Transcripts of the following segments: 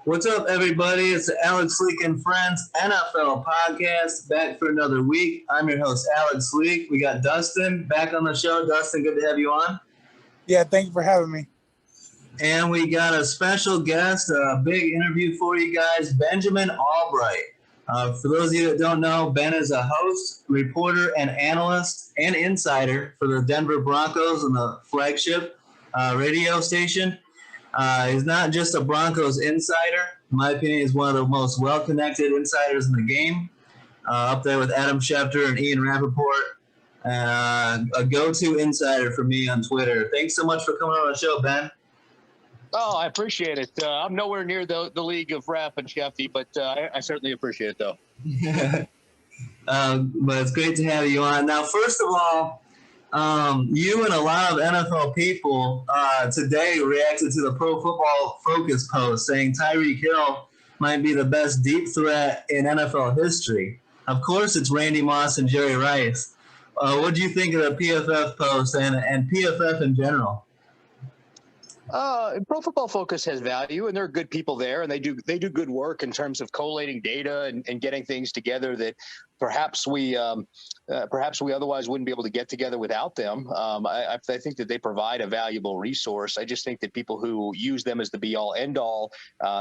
What's up, everybody? It's the Alex Leak and Friends NFL podcast, back for another week. I'm your host, Alex Leak. We got Dustin back on the show. Dustin, good to have you on. Yeah, thank you for having me. And we got a special guest, a big interview for you guys, Benjamin Allbright. For those of you that don't know, Ben is a host, reporter, and analyst and insider for the Denver Broncos and the flagship radio station. He's not just a Broncos insider. In my opinion, he's one of the most well-connected insiders in the game, up there with Adam Schefter and Ian Rappaport, a go-to insider for me on Twitter. Thanks so much for coming on the show, Ben. Oh, I appreciate it. I'm nowhere near the league of Rapp and Shefty, but I certainly appreciate it, though. But it's great to have you on. Now, first of all, you and a lot of NFL people today reacted to the Pro Football Focus post saying Tyreek Hill might be the best deep threat in NFL history. Of course, it's Randy Moss and Jerry Rice. What do you think of the PFF post and PFF in general? Pro Football Focus has value, and there are good people there, and they do good work in terms of collating data and getting things together that perhaps we otherwise wouldn't be able to get together without them. I think that they provide a valuable resource. I just think that people who use them as the be all end all,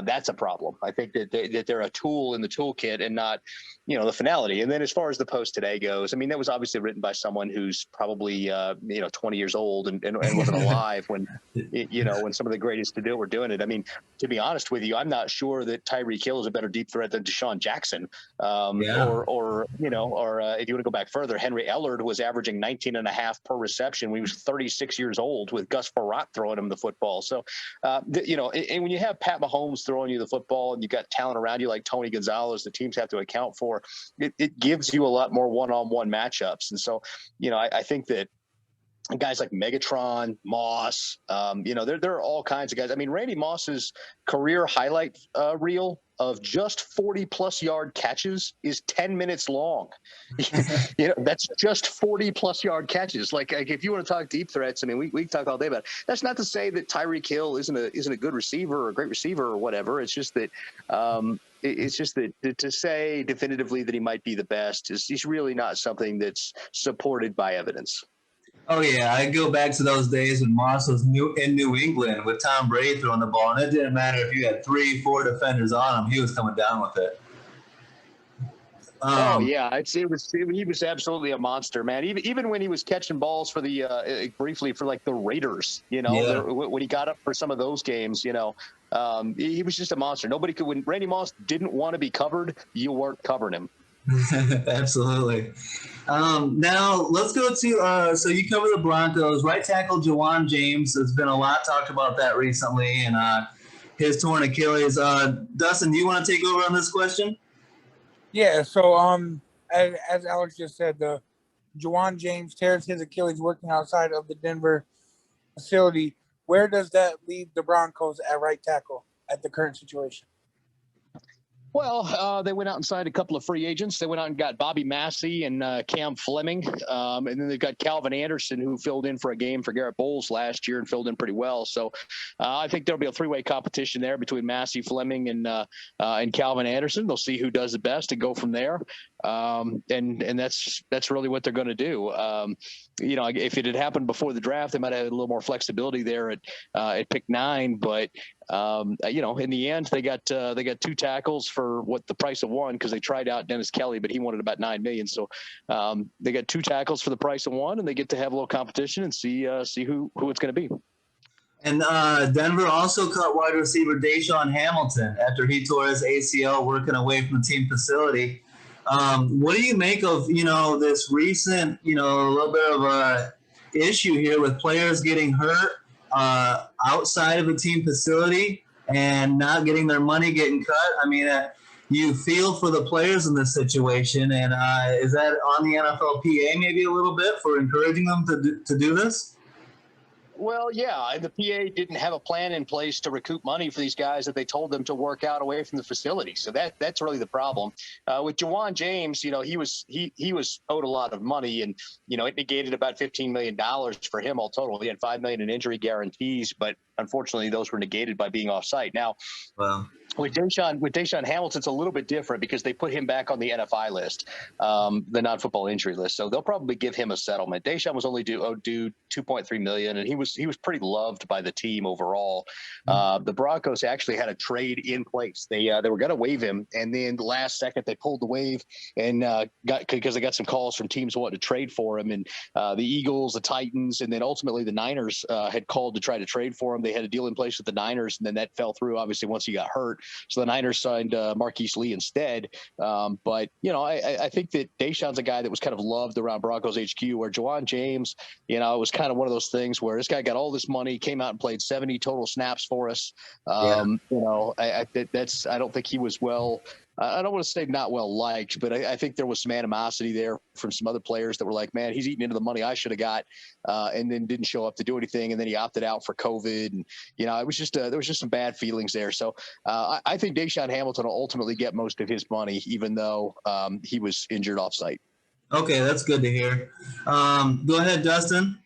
that's a problem. I think that they're a tool in the toolkit and not, the finality. And then as far as the post today goes, I mean, that was obviously written by someone who's probably 20 years old and wasn't alive when when some of the greatest to do it were doing it. I mean, to be honest with you, I'm not sure that Tyreek Hill is a better deep threat than Deshaun Jackson, or if you want to go back further, Henry Ellard was averaging 19.5 per reception when he was 36 years old with Gus Frerotte throwing him the football. So, and when you have Pat Mahomes throwing you the football and you got talent around you like Tony Gonzalez, the teams have to account for, it gives you a lot more one-on-one matchups. And so, I think that guys like Megatron, Moss, there are all kinds of guys. I mean, Randy Moss's career highlight reel of just 40-plus yard catches is 10 minutes long. That's just 40-plus yard catches. Like if you want to talk deep threats, I mean, we can talk all day about it. That's not to say that Tyreek Hill isn't a good receiver or a great receiver or whatever. It's just that to say definitively that he might be the best is really not something that's supported by evidence. Oh, yeah. I go back to those days when Moss was in New England with Tom Brady throwing the ball, and it didn't matter if you had 3-4 defenders on him. He was coming down with it. He was absolutely a monster, man. Even when he was catching balls for the briefly for like the Raiders, when he got up for some of those games, he was just a monster. Nobody could. When Randy Moss didn't want to be covered, you weren't covering him. Absolutely. Now let's go to so you cover the Broncos. Right tackle Juwan James. There's been a lot talked about that recently, and his torn Achilles. Dustin, do you want to take over on this question? Yeah. So as Alex just said, the Juwan James tears his Achilles working outside of the Denver facility. Where does that leave the Broncos at right tackle at the current situation? Well, they went out and signed a couple of free agents. They went out and got Bobby Massey and Cam Fleming. And then they've got Calvin Anderson, who filled in for a game for Garrett Bowles last year and filled in pretty well. So I think there'll be a three-way competition there between Massey, Fleming, and Calvin Anderson. They'll see who does the best and go from there. And that's really what they're going to do. If it had happened before the draft, they might have had a little more flexibility there at pick 9. But in the end, they got 2 tackles for what the price of one, because they tried out Dennis Kelly, but he wanted about $9 million. So they got 2 tackles for the price of one, and they get to have a little competition and see who it's going to be. And Denver also cut wide receiver Deshaun Hamilton after he tore his ACL working away from the team facility. What do you make of, this recent, a little bit of a issue here with players getting hurt outside of the team facility and not getting their money getting cut? I mean, you feel for the players in this situation, and is that on the NFLPA maybe a little bit for encouraging them to do this? Well, yeah, the PA didn't have a plan in place to recoup money for these guys that they told them to work out away from the facility. So that's really the problem. With Juwan James, he was owed a lot of money, and it negated about $15 million for him all total. He had $5 million in injury guarantees, but unfortunately, those were negated by being off-site. Now, With Deshaun Hamilton, it's a little bit different because they put him back on the NFI list, the non-football injury list. So they'll probably give him a settlement. Deshaun was only due $2.3 million, and he was pretty loved by the team overall. The Broncos actually had a trade in place. They were going to waive him, and then the last second they pulled the waive and because they got some calls from teams wanting to trade for him, and the Eagles, the Titans, and then ultimately the Niners had called to try to trade for him. They had a deal in place with the Niners, and then that fell through. Obviously, once he got hurt. So the Niners signed Marquise Lee instead. But, I think that Deshaun's a guy that was kind of loved around Broncos HQ, where Juwan James, it was kind of one of those things where this guy got all this money, came out and played 70 total snaps for us. I don't think he was I don't want to say not well liked, but I think there was some animosity there from some other players that were like, man, he's eating into the money I should have got, and then didn't show up to do anything. And then he opted out for COVID. And, it was just, there was just some bad feelings there. So I think Deshaun Hamilton will ultimately get most of his money, even though he was injured offsite. Okay, that's good to hear. Go ahead, Dustin.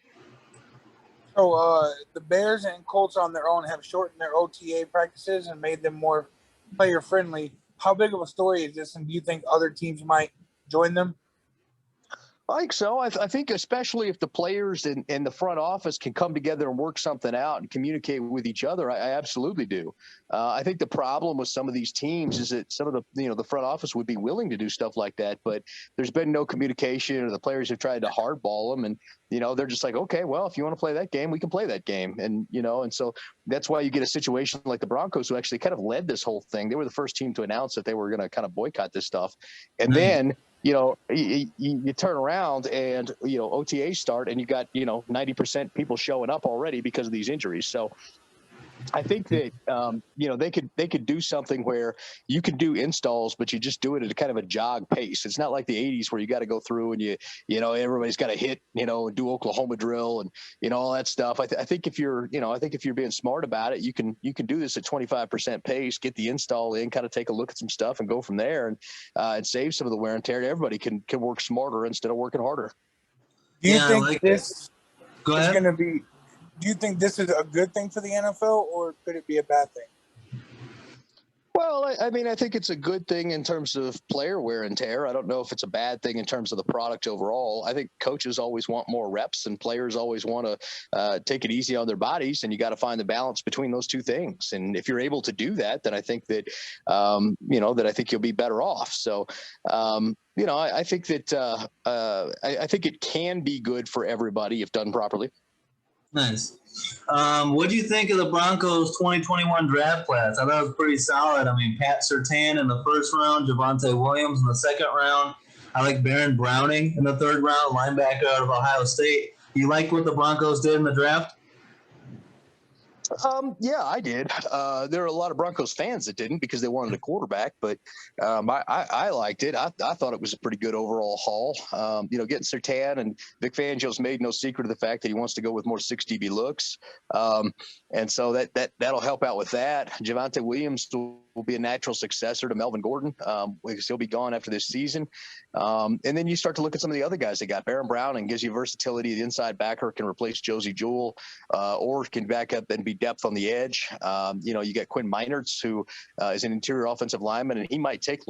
So the Bears and Colts on their own have shortened their OTA practices and made them more player friendly. How big of a story is this, and do you think other teams might join them? I think so. I think especially if the players and the front office can come together and work something out and communicate with each other, I absolutely do. I think the problem with some of these teams is that some of the front office would be willing to do stuff like that, but there's been no communication, or the players have tried to hardball them, and they're just like, okay, well, if you want to play that game, we can play that game, and so that's why you get a situation like the Broncos, who actually kind of led this whole thing. They were the first team to announce that they were going to kind of boycott this stuff, and then. You turn around and, OTAs start and you got, 90% people showing up already because of these injuries. So I think that, they could do something where you can do installs, but you just do it at a kind of a jog pace. It's not like the 80s where you got to go through and everybody's got to hit, and do Oklahoma drill and, all that stuff. I think if you're being smart about it, you can do this at 25% pace, get the install in, kind of take a look at some stuff and go from there and save some of the wear and tear. Everybody can work smarter instead of working harder. Do you think this is going to be? Do you think this is a good thing for the NFL, or could it be a bad thing? Well, I mean, I think it's a good thing in terms of player wear and tear. I don't know if it's a bad thing in terms of the product overall. I think coaches always want more reps, and players always want to take it easy on their bodies, and you got to find the balance between those two things. And if you're able to do that, then I think that, that I think you'll be better off. So, I think that I think it can be good for everybody if done properly. Nice. What do you think of the Broncos 2021 draft class? I thought it was pretty solid. I mean, Pat Surtain in the first round, Javonte Williams in the second round. I like Baron Browning in the third round, linebacker out of Ohio State. You like what the Broncos did in the draft? Yeah, I did. There are a lot of Broncos fans that didn't because they wanted a quarterback, but I liked it. I thought it was a pretty good overall haul. Getting Surtain, and Vic Fangio's made no secret of the fact that he wants to go with more 6DB looks. And so that'll help out with that. Javonte Williams will be a natural successor to Melvin Gordon because he'll be gone after this season. And then you start to look at some of the other guys they got. Baron Browning gives you versatility. The inside backer can replace Josie Jewell or can back up and be depth on the edge. You got Quinn Meinerz, who is an interior offensive lineman, and he might take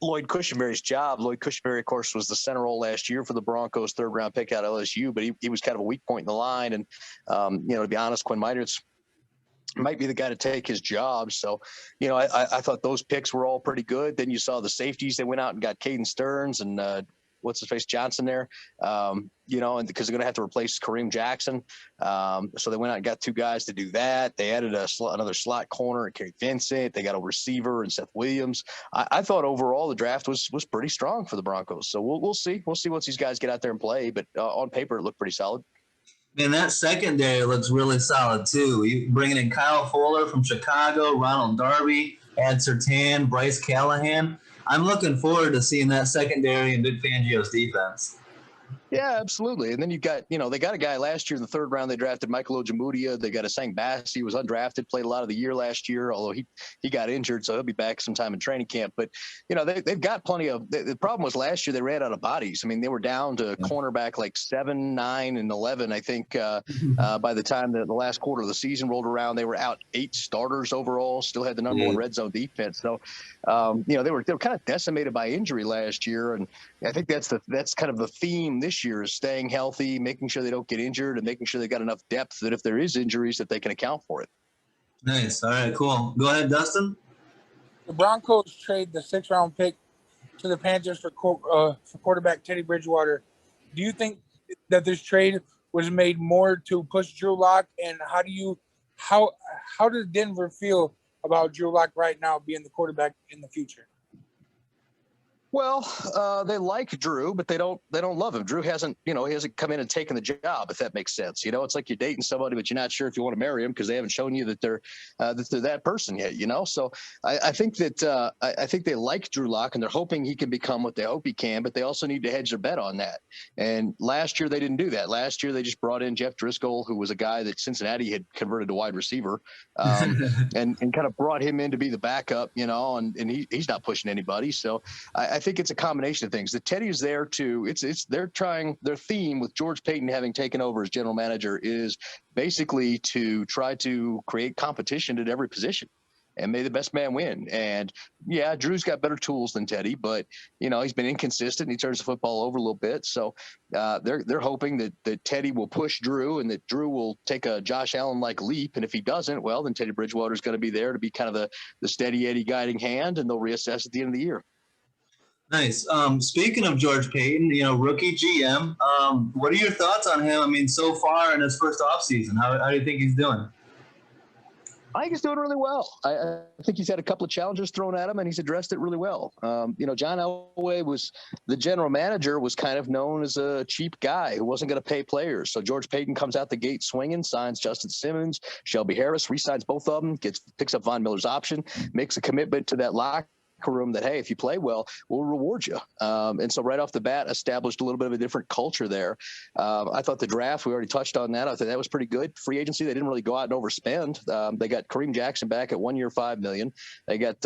Lloyd Cushenberry's job. Lloyd Cushenberry, of course, was the center role last year for the Broncos, third-round pick out of LSU, but he was kind of a weak point in the line. And, to be honest, Quinn Meinerz might be the guy to take his job. So, I thought those picks were all pretty good. Then you saw the safeties. They went out and got Caden Stearns and Johnson there, and because they're going to have to replace Kareem Jackson. So they went out and got two guys to do that. They added another slot corner at Kerry Vincent. They got a receiver and Seth Williams. I thought overall the draft was pretty strong for the Broncos. So we'll see. We'll see once these guys get out there and play. But on paper, it looked pretty solid. And that secondary looks really solid, too. You bringing in Kyle Fuller from Chicago, Ronald Darby, Ad Surtain, Bryce Callahan. I'm looking forward to seeing that secondary in Vic Fangio's defense. Yeah, absolutely. And then you've got, they got a guy last year in the third round. They drafted Michael Ojemudia. They got a Sang Bass. He was undrafted, played a lot of the year last year, although he got injured, so he'll be back sometime in training camp. But, they've got plenty of – the problem was last year they ran out of bodies. I mean, they were down to cornerback like 7, 9, and 11, I think, by the time the last quarter of the season rolled around. They were out 8 starters overall, still had the number one red zone defense. So, they were kind of decimated by injury last year, and I think that's kind of the theme this year is staying healthy, making sure they don't get injured, and making sure they got enough depth that if there is injuries that they can account for it. Nice. All right, cool. Go ahead, Dustin. The Broncos trade the 6th round pick to the Panthers for quarterback Teddy Bridgewater. Do you think that this trade was made more to push Drew Lock? And how does Denver feel about Drew Lock right now being the quarterback in the future? Well, they like Drew, but they don't love him. Drew hasn't come in and taken the job, if that makes sense. It's like you're dating somebody, but you're not sure if you want to marry him because they haven't shown you that they're that person yet. So I think that I think they like Drew Lock and they're hoping he can become what they hope he can, but they also need to hedge their bet on that. And last year they didn't do that. Last year they just brought in Jeff Driscoll, who was a guy that Cincinnati had converted to wide receiver, and kind of brought him in to be the backup. And he's not pushing anybody. So I think it's a combination of things. The Teddy is there to their theme with George Payton having taken over as general manager is basically to try to create competition at every position and may the best man win. And yeah, Drew's got better tools than Teddy, but he's been inconsistent. He turns the football over a little bit. So they're hoping that Teddy will push Drew and that Drew will take a Josh Allen-like leap. And if he doesn't, well, then Teddy Bridgewater is going to be there to be kind of the steady Eddie guiding hand, and they'll reassess at the end of the year. Nice. Speaking of George Payton, rookie GM, what are your thoughts on him? I mean, so far in his first offseason, how do you think he's doing? I think he's doing really well. I think he's had a couple of challenges thrown at him, and he's addressed it really well. John Elway was the general manager, was kind of known as a cheap guy who wasn't going to pay players. So George Payton comes out the gate swinging, signs Justin Simmons, Shelby Harris, re-signs both of them, picks up Von Miller's option, makes a commitment to that locker room that, hey, if you play well, we'll reward you. And so right off the bat, established a little bit of a different culture there. I thought the draft, we already touched on that. I thought that was pretty good. Free agency, they didn't really go out and overspend. They got Kareem Jackson back at 1 year, $5 million. They got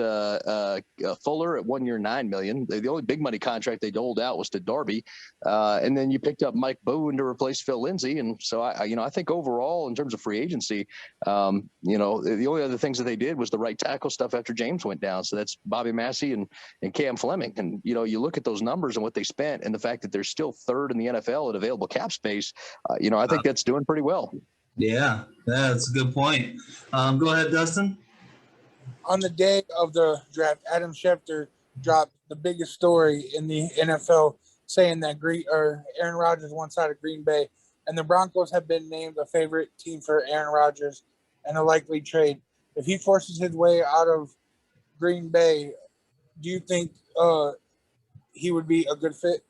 Fuller at 1 year, $9 million. The only big money contract they doled out was to Darby. And then you picked up Mike Boone to replace Phil Lindsay. And so I think overall, in terms of free agency, the only other things that they did was the right tackle stuff after James went down. So that's Bobby Massey and Cam Fleming. And, you look at those numbers and what they spent and the fact that they're still third in the NFL at available cap space, I think that's doing pretty well. Yeah, that's a good point. Go ahead, Dustin. On the day of the draft, Adam Schefter dropped the biggest story in the NFL, saying that Aaron Rodgers wants out of Green Bay, and the Broncos have been named a favorite team for Aaron Rodgers and a likely trade. If he forces his way out of Green Bay, do you think he would be a good fit?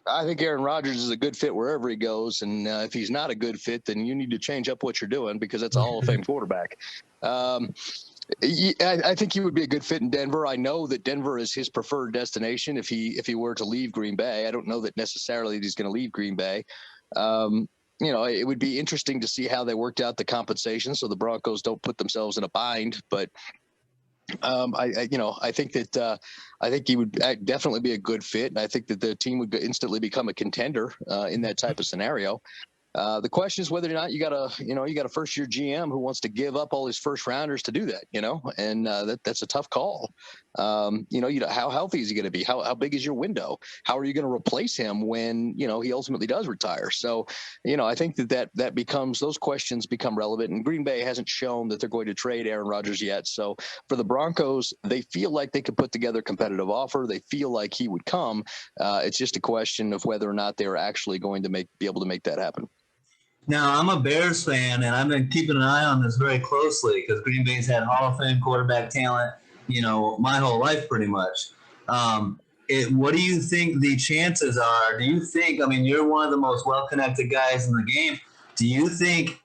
I think Aaron Rodgers is a good fit wherever he goes. And if he's not a good fit, then you need to change up what you're doing because that's a Hall of Fame quarterback. I think he would be a good fit in Denver. I know that Denver is his preferred destination if he were to leave Green Bay. I don't know that necessarily he's going to leave Green Bay. It would be interesting to see how they worked out the compensation so the Broncos don't put themselves in a bind. But I think that I think he would definitely be a good fit, and I think that the team would instantly become a contender in that type of scenario. The question is whether or not you got a first year GM who wants to give up all his first rounders to do that, and that's a tough call. How healthy is he going to be? How big is your window? How are you going to replace him when, he ultimately does retire? So, I think that becomes, those questions become relevant, and Green Bay hasn't shown that they're going to trade Aaron Rodgers yet. So for the Broncos, they feel like they could put together a competitive offer. They feel like he would come. It's just a question of whether or not they're actually going to be able to make that happen. Now, I'm a Bears fan, and I've been keeping an eye on this very closely because Green Bay's had Hall of Fame quarterback talent, my whole life pretty much. What do you think the chances are? Do you think, you're one of the most well-connected guys in the game. Do you think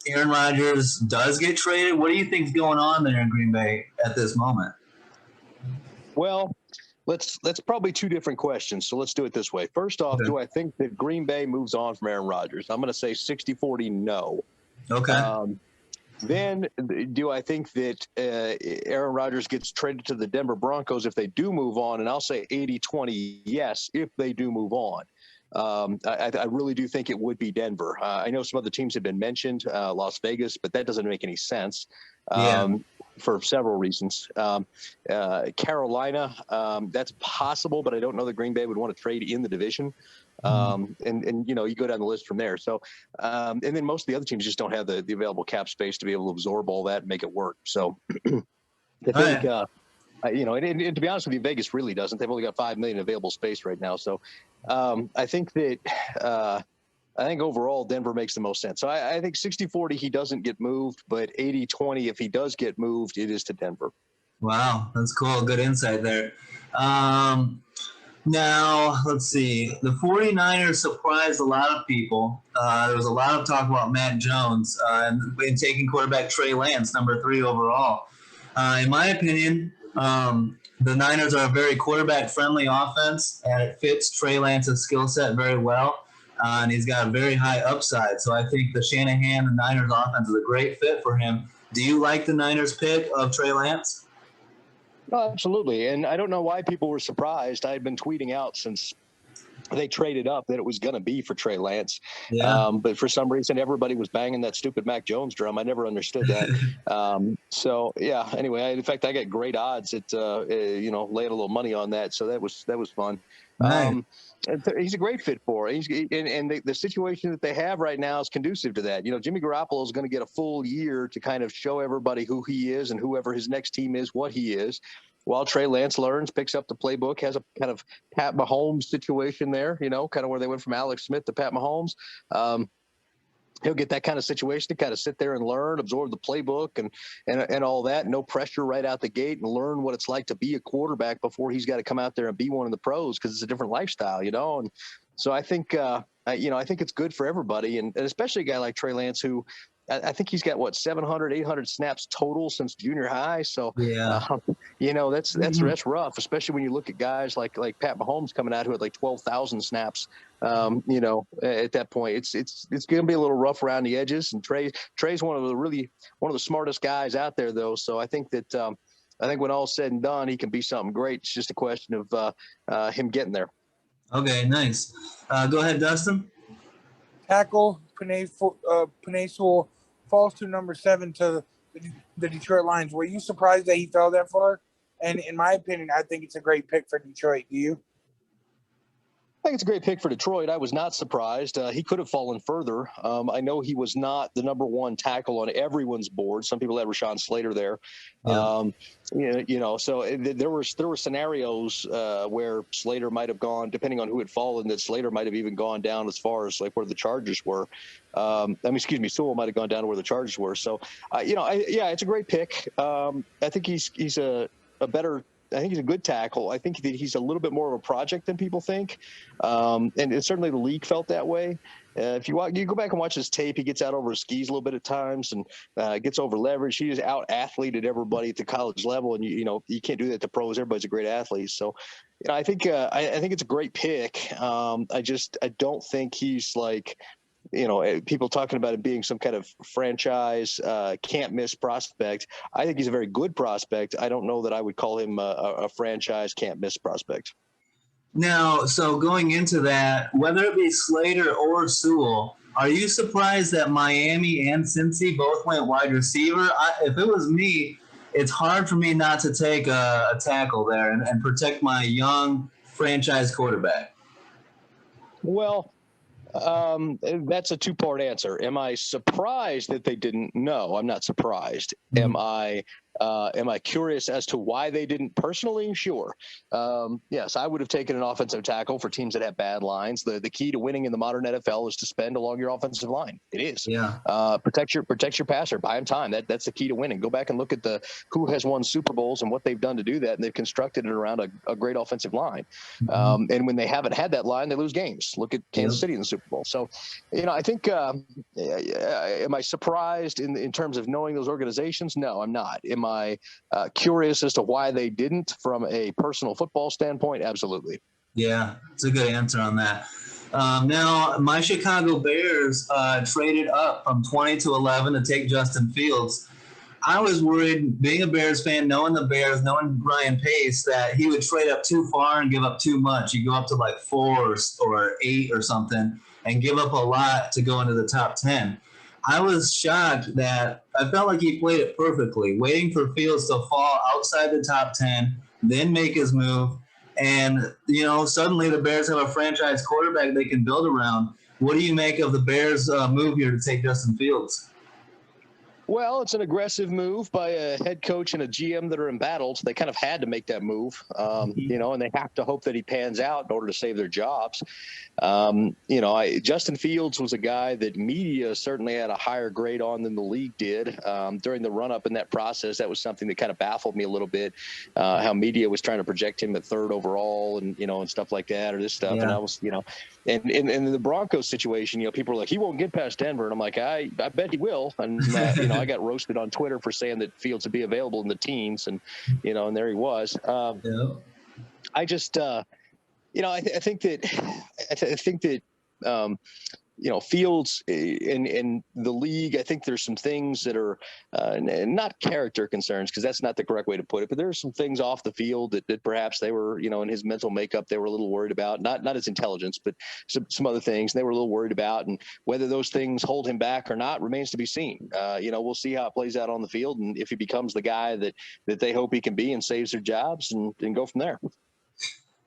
Aaron Rodgers does get traded? What do you think's going on there in Green Bay at this moment? Well, Let's probably two different questions. So let's do it this way. First off, Okay. do I think that Green Bay moves on from Aaron Rodgers? I'm going to say 60-40 no. Okay. Then do I think that Aaron Rodgers gets traded to the Denver Broncos if they do move on? And I'll say 80-20 yes, if they do move on. I really do think it would be Denver. I know some other teams have been mentioned, Las Vegas, but that doesn't make any sense. For several reasons. Carolina, that's possible, but I don't know that Green Bay would want to trade in the division. And you know, you go down the list from there. So, and then most of the other teams just don't have the available cap space to be able to absorb all that and make it work. So I think, you know, and to be honest with you, Vegas really doesn't. They've only got $5 million available space right now. So I think that, I think overall Denver makes the most sense. So I think 60-40, he doesn't get moved, but 80-20, if he does get moved, it is to Denver. Wow, that's cool. Good insight there. Now, let's see. The 49ers surprised a lot of people. There was a lot of talk about Matt Jones and taking quarterback Trey Lance, number 3 overall. In my opinion, the Niners are a very quarterback-friendly offense, and it fits Trey Lance's skill set very well. And he's got a very high upside. So I think the Shanahan and Niners offense is a great fit for him. Do you like the Niners pick of Trey Lance? Oh, absolutely. And I don't know why people were surprised. I had been tweeting out since they traded up that it was going to be for Trey Lance. Yeah. But for some reason, everybody was banging that stupid Mac Jones drum. I never understood that. So, yeah, anyway, in fact, I got great odds at, you know, laying a little money on that. So that was fun. Nice. He's a great fit for it. And the situation that they have right now is conducive to that. You know, Jimmy Garoppolo is going to get a full year to kind of show everybody who he is and whoever his next team is, what he is. While Trey Lance learns, picks up the playbook, has a kind of Pat Mahomes situation there, you know, kind of where they went from Alex Smith to Pat Mahomes. He'll get that kind of situation to kind of sit there and learn, absorb the playbook and all that. No pressure right out the gate, and learn what it's like to be a quarterback before he's got to come out there and be one of the pros, because it's a different lifestyle, you know. And so I think, you know, I think it's good for everybody, and especially a guy like Trey Lance, who I think he's got 700, 800 snaps total since junior high. So, Yeah. you know, that's rough, especially when you look at guys like Pat Mahomes coming out who had like 12,000 snaps. You know, at that point, it's going to be a little rough around the edges. And Trey's one of the smartest guys out there, though. So I think that I think when all's said and done, he can be something great. It's just a question of him getting there. Okay, nice. Go ahead, Dustin. Tackle Penei falls to number 7 to the Detroit Lions. Were you surprised that he fell that far? And in my opinion, I think it's a great pick for Detroit. Do you? I think it's a great pick for Detroit. I was not surprised. He could have fallen further. I know he was not the number 1 tackle on everyone's board. Some people had Rashawn Slater there. Yeah. You know, so there were scenarios where Slater might have gone, depending on who had fallen, that Slater might have even gone down as far as like where the Chargers were. Sewell might have gone down to where the Chargers were. So, you know, it's a great pick. I think he's a better. I think he's a good tackle. I think that he's a little bit more of a project than people think. And certainly the league felt that way. If you go back and watch his tape, he gets out over his skis a little bit at times and gets over leverage. He is out athleted everybody at the college level. And, you know, you can't do that to pros. Everybody's a great athlete. So, you know, I think it's a great pick. I don't think he's like, you know, people talking about it being some kind of franchise can't miss prospect. I think he's a very good prospect. I don't know that I would call him a franchise can't miss prospect. Now, so going into that, whether it be Slater or Sewell, are you surprised that Miami and Cincy both went wide receiver? If it was me, it's hard for me not to take a tackle there and protect my young franchise quarterback. Well, that's a 2-part answer. Am I surprised that they didn't? No, I'm not surprised. Mm-hmm. Am I curious as to why they didn't personally? Sure. Yes, I would have taken an offensive tackle for teams that have bad lines. The key to winning in the modern NFL is to spend along your offensive line. It is. Yeah. Protect your passer. Buy him time. That's the key to winning. Go back and look at who has won Super Bowls and what they've done to do that, and they've constructed it around a great offensive line. Mm-hmm. And when they haven't had that line, they lose games. Look at Kansas City in the Super Bowl. So, you know, I think am I surprised in terms of knowing those organizations? No, I'm not. Am Am I curious as to why they didn't from a personal football standpoint? Absolutely. Yeah, it's a good answer on that. Now, my Chicago Bears traded up from 20 to 11 to take Justin Fields. I was worried, being a Bears fan, knowing the Bears, knowing Ryan Pace, that he would trade up too far and give up too much. He'd go up to like 4 or 8 or something and give up a lot to go into the top 10. I was shocked that I felt like he played it perfectly, waiting for Fields to fall outside the top 10, then make his move. And, suddenly the Bears have a franchise quarterback they can build around. What do you make of the Bears' move here to take Justin Fields? Well, it's an aggressive move by a head coach and a GM that are embattled. So they kind of had to make that move, and they have to hope that he pans out in order to save their jobs. Justin Fields was a guy that media certainly had a higher grade on than the league did during the run-up in that process. That was something that kind of baffled me a little bit, how media was trying to project him at 3rd overall and stuff like that, or this stuff. Yeah. And I was, and in the Broncos situation, people were like, he won't get past Denver. And I'm like, I bet he will. And, I got roasted on Twitter for saying that Fields would be available in the teens, and and there he was. I just, I think that Fields in the league, I think there's some things that are not character concerns, because that's not the correct way to put it, but there are some things off the field that perhaps they were, in his mental makeup, they were a little worried about, not his intelligence, but some other things they were a little worried about, and whether those things hold him back or not remains to be seen. We'll see how it plays out on the field, and if he becomes the guy that they hope he can be and saves their jobs, and go from there.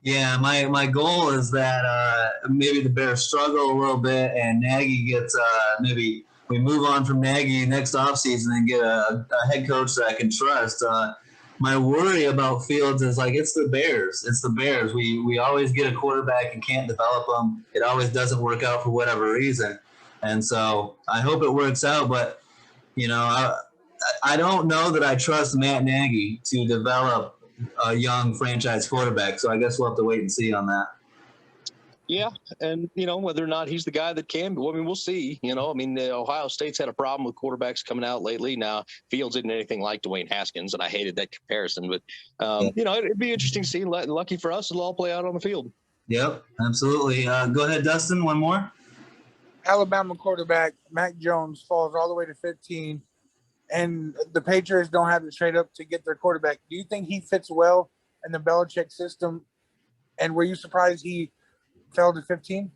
Yeah, my goal is that maybe the Bears struggle a little bit and Nagy gets maybe we move on from Nagy next offseason and get a head coach that I can trust. My worry about Fields is it's the Bears. It's the Bears. We always get a quarterback and can't develop them. It always doesn't work out for whatever reason. And so I hope it works out. But, I don't know that I trust Matt Nagy to develop a young franchise quarterback. So I guess we'll have to wait and see on that. Yeah, and whether or not he's the guy that can. Well, we'll see. Ohio State's had a problem with quarterbacks coming out lately. Now, Fields isn't anything like Dwayne Haskins, and I hated that comparison. But it'd be interesting to see. Lucky for us, it'll all play out on the field. Yep, absolutely. Go ahead, Dustin. One more. Alabama quarterback Mac Jones falls all the way to 15, and the Patriots don't have to trade up to get their quarterback. Do you think he fits well in the Belichick system? And were you surprised he fell to 15?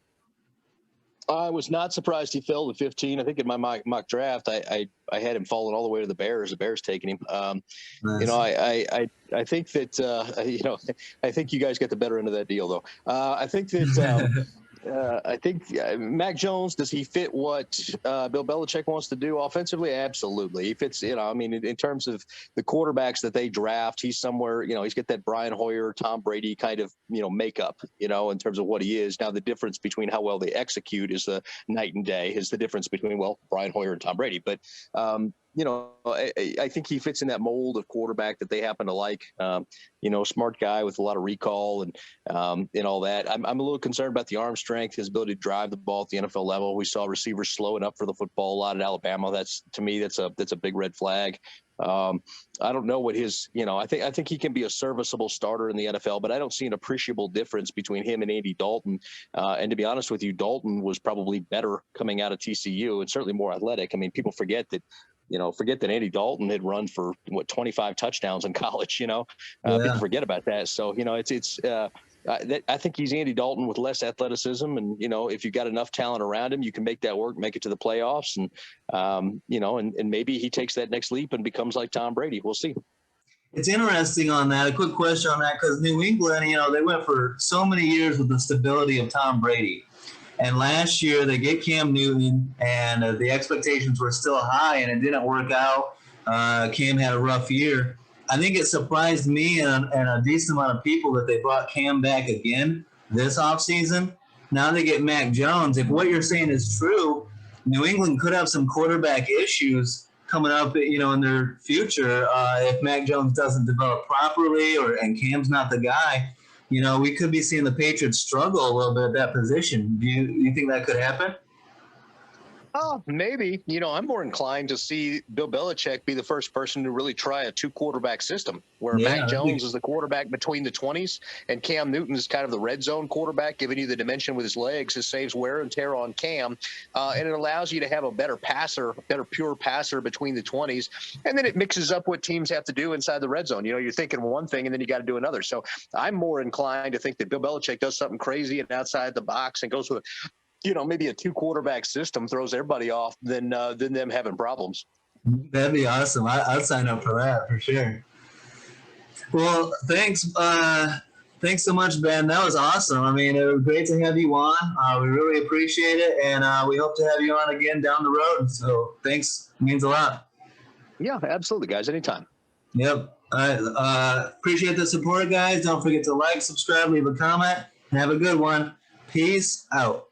I was not surprised he fell to 15. I think in my mock draft, I had him falling all the way to the Bears. The Bears taking him. Nice. I think that I think you guys get the better end of that deal, though. I think that. I think Mac Jones, does he fit what Bill Belichick wants to do offensively? Absolutely. He fits, in terms of the quarterbacks that they draft, he's somewhere, he's got that Brian Hoyer, Tom Brady kind of, makeup, in terms of what he is. Now, the difference between how well they execute is the night and day, is the difference between, Brian Hoyer and Tom Brady. But, I think he fits in that mold of quarterback that they happen to like. Smart guy with a lot of recall and all that. I'm a little concerned about the arm strength, his ability to drive the ball at the NFL level. We saw receivers slowing up for the football a lot at Alabama. That's a big red flag. I don't know what his, I think he can be a serviceable starter in the NFL, but I don't see an appreciable difference between him and Andy Dalton. And to be honest with you, Dalton was probably better coming out of TCU and certainly more athletic. I mean, people forget that Andy Dalton had run for 25 touchdowns in college, People forget about that. So, I think he's Andy Dalton with less athleticism. And, if you've got enough talent around him, you can make that work, make it to the playoffs. And, and maybe he takes that next leap and becomes like Tom Brady. We'll see. It's interesting on that. A quick question on that, because New England, they went for so many years with the stability of Tom Brady. And last year they get Cam Newton, and the expectations were still high, and it didn't work out. Cam had a rough year. I think it surprised me and a decent amount of people that they brought Cam back again this offseason. Now they get Mac Jones. If what you're saying is true, New England could have some quarterback issues coming up, in their future if Mac Jones doesn't develop properly and Cam's not the guy. We could be seeing the Patriots struggle a little bit at that position. Do you think that could happen? Oh, maybe. I'm more inclined to see Bill Belichick be the first person to really try a two-quarterback system where Mac Jones is the quarterback between the 20s and Cam Newton is kind of the red zone quarterback, giving you the dimension with his legs. It saves wear and tear on Cam, and it allows you to have a better pure passer between the 20s, and then it mixes up what teams have to do inside the red zone. You're thinking one thing, and then you got to do another. So I'm more inclined to think that Bill Belichick does something crazy and outside the box and goes with maybe a two-quarterback system, throws everybody off than them having problems. That'd be awesome. I'd sign up for that for sure. Well, thanks. Thanks so much, Ben. That was awesome. I mean, it was great to have you on. We really appreciate it, and we hope to have you on again down the road. So thanks. It means a lot. Yeah, absolutely, guys. Anytime. Yep. All right. Appreciate the support, guys. Don't forget to like, subscribe, leave a comment, and have a good one. Peace out.